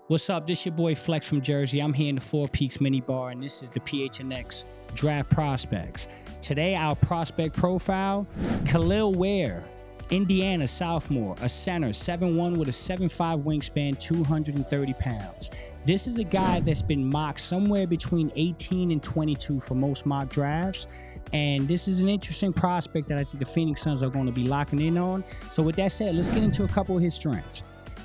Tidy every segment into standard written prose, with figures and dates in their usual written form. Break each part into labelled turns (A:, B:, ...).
A: What's up? This your boy Flex from Jersey. I'm here in the Four Peaks mini bar, and this is the PHNX Draft Prospects. Today, our prospect profile, Kel'el Ware, Indiana sophomore, a center, 7'1" with a 7'5" wingspan, 230 pounds. This is a guy that's been mocked somewhere between 18 and 22 for most mock drafts. And this is an interesting prospect that I think the Phoenix Suns are going to be locking in on. So with that said, let's get into a couple of his strengths.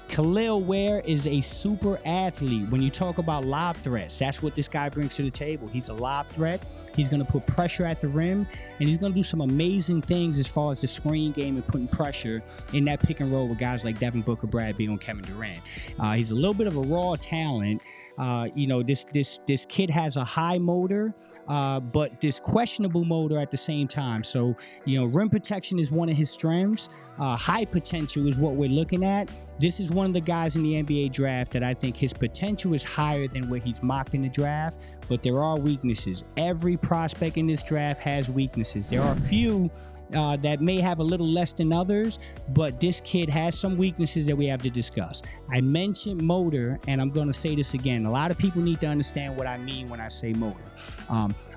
A: Kel'el Ware is a super athlete. When you talk about lob threats, that's what this guy brings to the table. He's a lob threat. He's going to put pressure at the rim, and he's going to do some amazing things as far as the screen game and putting pressure in that pick and roll with guys like Devin, Booker, Brad, Beal, and Kevin Durant. He's a little bit of a raw talent. This kid has a high motor, but this questionable motor at the same time. So, rim protection is one of his strengths. High potential is what we're looking at. This is one of the guys in the NBA draft that I think his potential is higher than where he's mocked in the draft, but there are weaknesses. Every prospect in this draft has weaknesses. There are a few that may have a little less than others, but this kid has some weaknesses that we have to discuss. I mentioned motor, and I'm going to say this again. A lot of people need to understand what I mean when I say motor.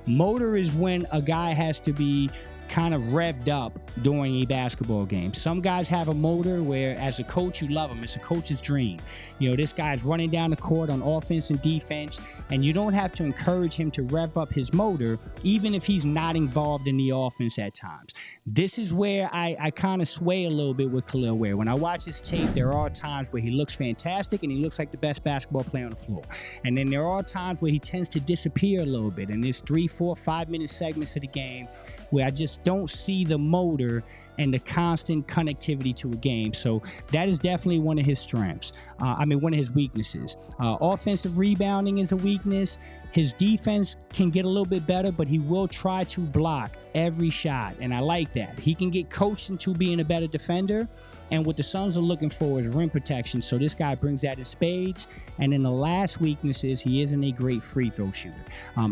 A: Motor is when a guy has to be kind of revved up during a basketball game. Some guys have a motor where, as a coach, you love him. It's a coach's dream. This guy's running down the court on offense and defense, and you don't have to encourage him to rev up his motor, even if he's not involved in the offense at times. This is where I kind of sway a little bit with Kel'el Ware. When I watch his tape, there are times where he looks fantastic and he looks like the best basketball player on the floor. And then there are times where he tends to disappear a little bit, and there's 3, 4, 5-minute segments of the game where I just don't see the motor and the constant connectivity to a game. So that is definitely one of his strengths. One of his weaknesses. Offensive rebounding is a weakness. His defense can get a little bit better, but he will try to block every shot, and I like that. He can get coached into being a better defender, and what the Suns are looking for is rim protection, so this guy brings that in spades. And then the last weakness is he isn't a great free throw shooter.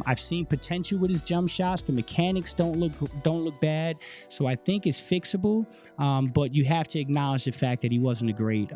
A: I've seen potential with his jump shots. The mechanics don't look bad, so I think it's fixable, but you have to acknowledge the fact that he wasn't a great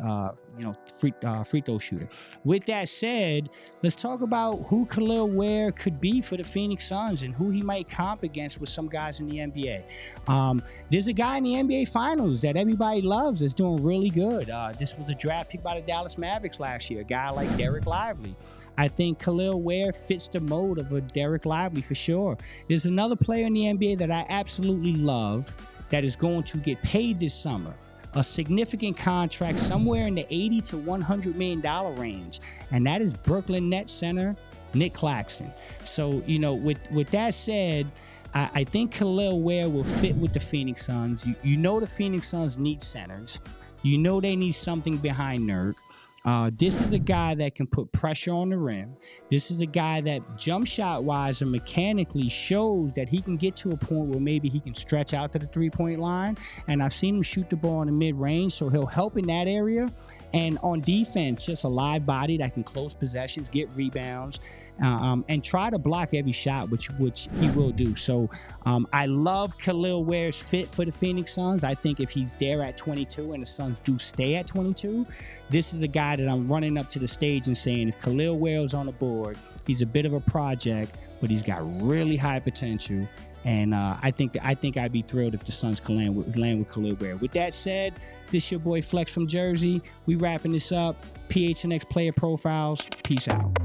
A: free throw shooter. With that said, let's talk about who Kel'el Ware could be for the Phoenix Suns and who he might comp against with some guys in the NBA. There's a guy in the NBA Finals that everybody loves that's doing really good. This was a draft pick by the Dallas Mavericks last year, a guy like Derek Lively. I think Kel'el Ware fits the mold of a Derek Lively for sure. There's another player in the NBA that I absolutely love that is going to get paid this summer. A significant contract somewhere in the $80 to $100 million range, and that is Brooklyn Nets center Nick Claxton. So, with that said, I think Kel'el Ware will fit with the Phoenix Suns. The Phoenix Suns need centers. They need something behind Nurk. This is a guy that can put pressure on the rim. This is a guy that jump shot wise and mechanically shows that he can get to a point where maybe he can stretch out to the 3-point line. And I've seen him shoot the ball in the mid-range, so he'll help in that area. And on defense, just a live body that can close possessions, get rebounds, and try to block every shot, which he will do. So I love Kel'el Ware's fit for the Phoenix Suns. I think if he's there at 22 and the Suns do stay at 22, this is a guy that I'm running up to the stage and saying, if Kel'el Ware is on the board, he's a bit of a project, but he's got really high potential. And I think I'd be thrilled if the Suns can land with Kel'el Ware. With that said, this your boy Flex from Jersey. We wrapping this up. PHNX Player Profiles. Peace out.